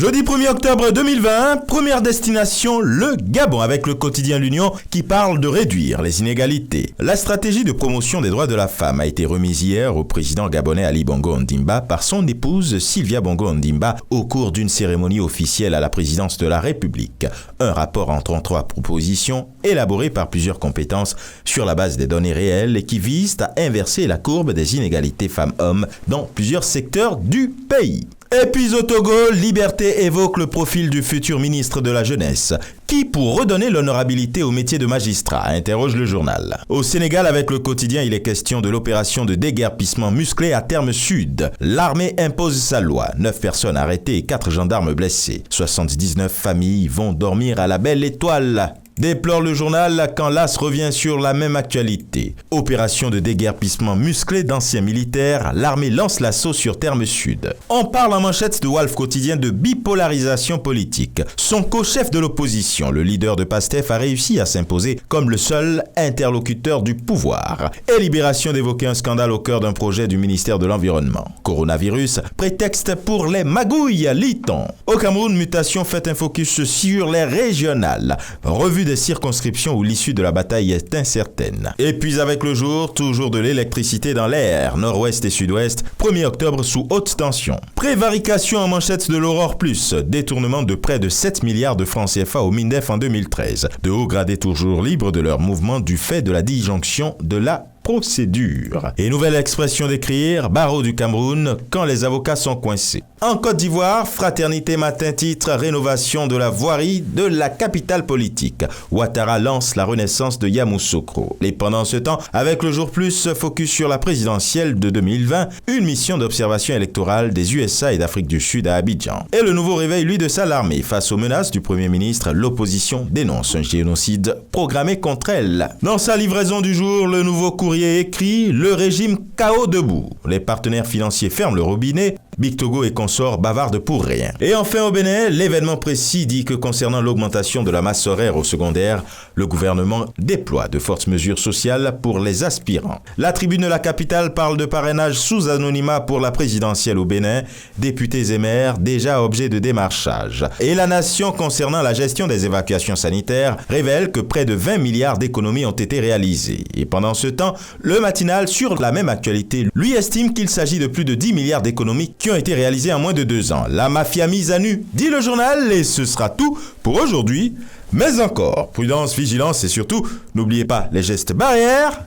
Jeudi 1er octobre 2020, première destination, le Gabon, avec le quotidien L'Union qui parle de réduire les inégalités. La stratégie de promotion des droits de la femme a été remise hier au président gabonais Ali Bongo Ondimba par son épouse Sylvia Bongo Ondimba au cours d'une cérémonie officielle à la présidence de la République. Un rapport en 33 propositions, élaboré par plusieurs compétences sur la base des données réelles et qui vise à inverser la courbe des inégalités femmes-hommes dans plusieurs secteurs du pays. Et puis au Togo, Liberté évoque le profil du futur ministre de la Jeunesse. Qui, pour redonner l'honorabilité au métier de magistrat, interroge le journal. Au Sénégal, avec le quotidien, il est question de l'opération de déguerpissement musclé à Terme Sud. L'armée impose sa loi. 9 personnes arrêtées et 4 gendarmes blessés. 79 familles vont dormir à la belle étoile. Déplore le journal quand l'AS revient sur la même actualité. Opération de déguerpissement musclé d'anciens militaires, l'armée lance l'assaut sur Terme Sud. On parle en manchette de Walf Quotidien de bipolarisation politique. Son co-chef de l'opposition, le leader de PASTEF, a réussi à s'imposer comme le seul interlocuteur du pouvoir. Et Libération d'évoquer un scandale au cœur d'un projet du ministère de l'Environnement. Coronavirus, prétexte pour les magouilles, lit-on. Au Cameroun, mutation fait un focus sur les régionales. Revue des circonscriptions où l'issue de la bataille est incertaine. Et puis avec le jour, toujours de l'électricité dans l'air, nord-ouest et sud-ouest, 1er octobre sous haute tension. Prévarication en manchette de l'Aurore Plus, détournement de près de 7 milliards de francs CFA au MINDEF en 2013. De hauts gradés toujours libres de leur mouvement du fait de la disjonction de la procédure. Et nouvelle expression d'écrire, barreau du Cameroun, quand les avocats sont coincés. En Côte d'Ivoire, Fraternité Matin titre rénovation de la voirie de la capitale politique. Ouattara lance la renaissance de Yamoussoukro. Et pendant ce temps, avec le jour plus, focus sur la présidentielle de 2020, une mission d'observation électorale des USA et d'Afrique du Sud à Abidjan. Et le nouveau réveil, lui, de l'armée. Face aux menaces du Premier ministre, l'opposition dénonce un génocide programmé contre elle. Dans sa livraison du jour, le nouveau courrier écrit « Le régime KO debout ». Les partenaires financiers ferment le robinet. Big Togo et consorts bavardent pour rien. Et enfin au Bénin, l'événement précis dit que concernant l'augmentation de la masse horaire au secondaire, le gouvernement déploie de fortes mesures sociales pour les aspirants. La tribune de la capitale parle de parrainage sous anonymat pour la présidentielle au Bénin, députés et maires déjà objets de démarchage. Et la Nation concernant la gestion des évacuations sanitaires révèle que près de 20 milliards d'économies ont été réalisées. Et pendant ce temps, le matinal sur la même actualité lui estime qu'il s'agit de plus de 10 milliards d'économies qui ont été réalisés en moins de 2 ans. La mafia mise à nu, dit le journal, et ce sera tout pour aujourd'hui. Mais encore, prudence, vigilance et surtout, n'oubliez pas les gestes barrières.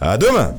À demain!